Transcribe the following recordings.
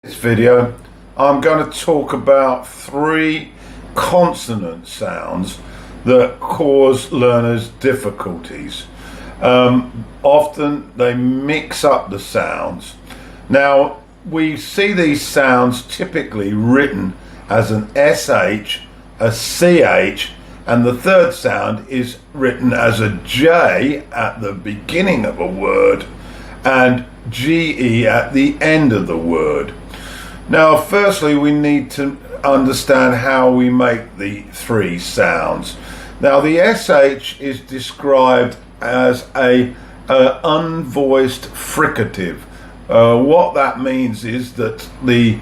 This video I'm going to talk about three consonant sounds that cause learners difficulties. Often they mix up the sounds. Now we see these sounds typically written as an SH, a CH, and the third sound is written as a J at the beginning of a word and GE at the end of the word. Now, firstly, we need to understand how we make the three sounds. Now, the SH is described as a unvoiced fricative. What that means is that the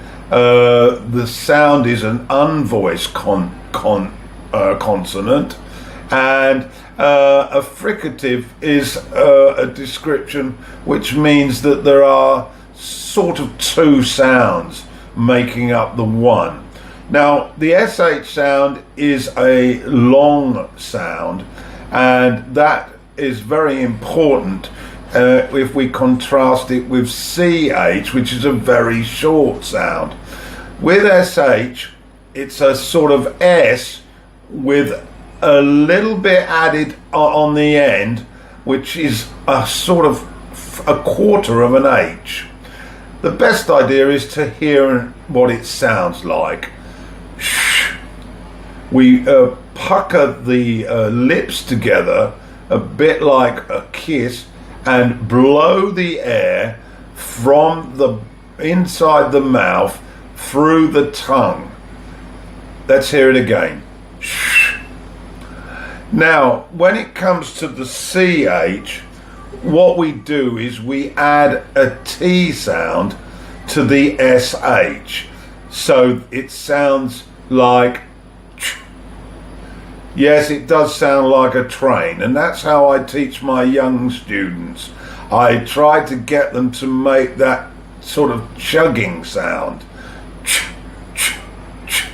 sound is an unvoiced consonant, and a fricative is a description which means that there are sort of two sounds making up the one. Now the SH sound is a long sound, and that is very important if we contrast it with CH, which is a very short sound. With SH, it's a sort of S with a little bit added on the end, which is a sort of a quarter of an H. The best idea is to hear what it sounds like. Shh. We pucker the lips together a bit like a kiss and blow the air from the inside the mouth through the tongue. Let's hear it again. Shh. Now, when it comes to the CH, what we do is we add a T sound to the SH, so it sounds like ch. Yes, it does sound like a train, and that's how I teach my young students. I try to get them to make that sort of chugging sound. Ch, ch, ch.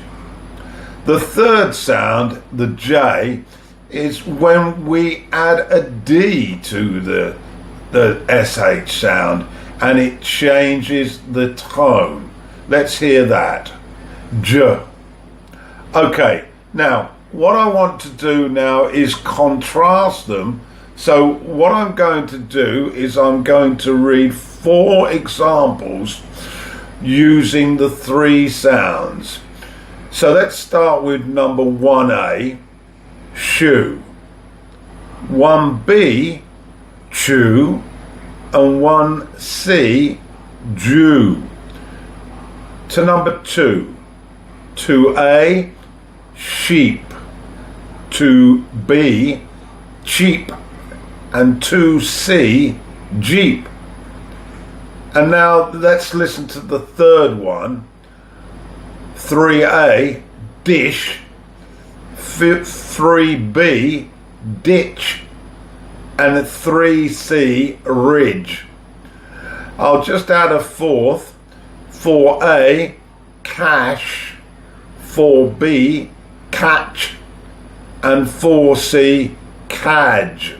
The third sound, the J, is when we add a D to the SH sound, and it changes the tone. Let's hear that. J. Okay, now what I want to do now is contrast them. So what I'm going to do is I'm going to read 4 examples using the three sounds. So let's start with number 1A, shoe, 1B, chew, and 1C, Jew. To number 2, 2A, sheep, 2B, cheap, and 2C, jeep. And now let's listen to the third one, 3A, dish, 3B, ditch, and 3C, ridge. I'll just add a fourth, 4A, cash, 4B, catch, and 4C, cadge.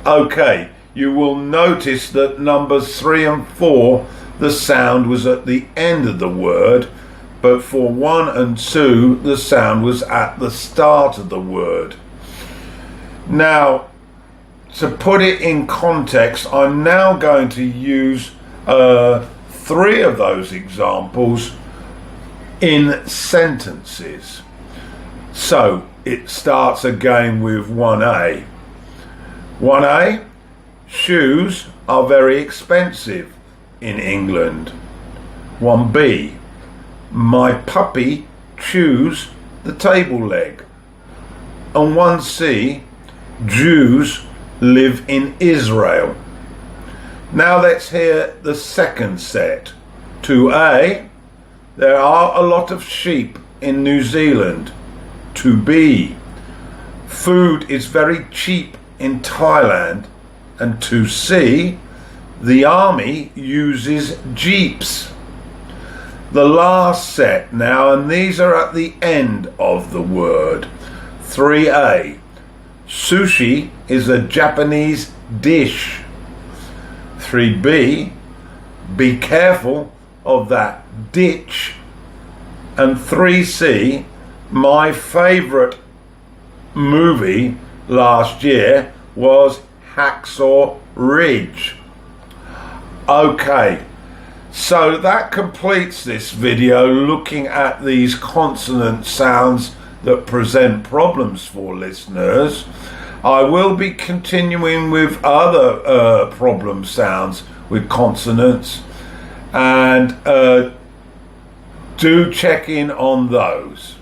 Okay, you will notice that numbers 3 and 4, the sound was at the end of the word, but for 1 and 2, the sound was at the start of the word. Now, to put it in context, I'm now going to use 3 of those examples in sentences. So it starts again with 1A. 1A, shoes are very expensive in England. 1B, my puppy chews the table leg. And 1C, Jews live in Israel. Now let's hear the second set. 2A, there are a lot of sheep in New Zealand. 2B, food is very cheap in Thailand. And 2C, the army uses jeeps. The last set now, and these are at the end of the word. 3A, sushi is a Japanese dish. 3B, be careful, of that, ditch. And 3C, my favourite movie last year was Hacksaw Ridge. Okay, so that completes this video looking at these consonant sounds that present problems for listeners. I will be continuing with other problem sounds with consonants, and do check in on those.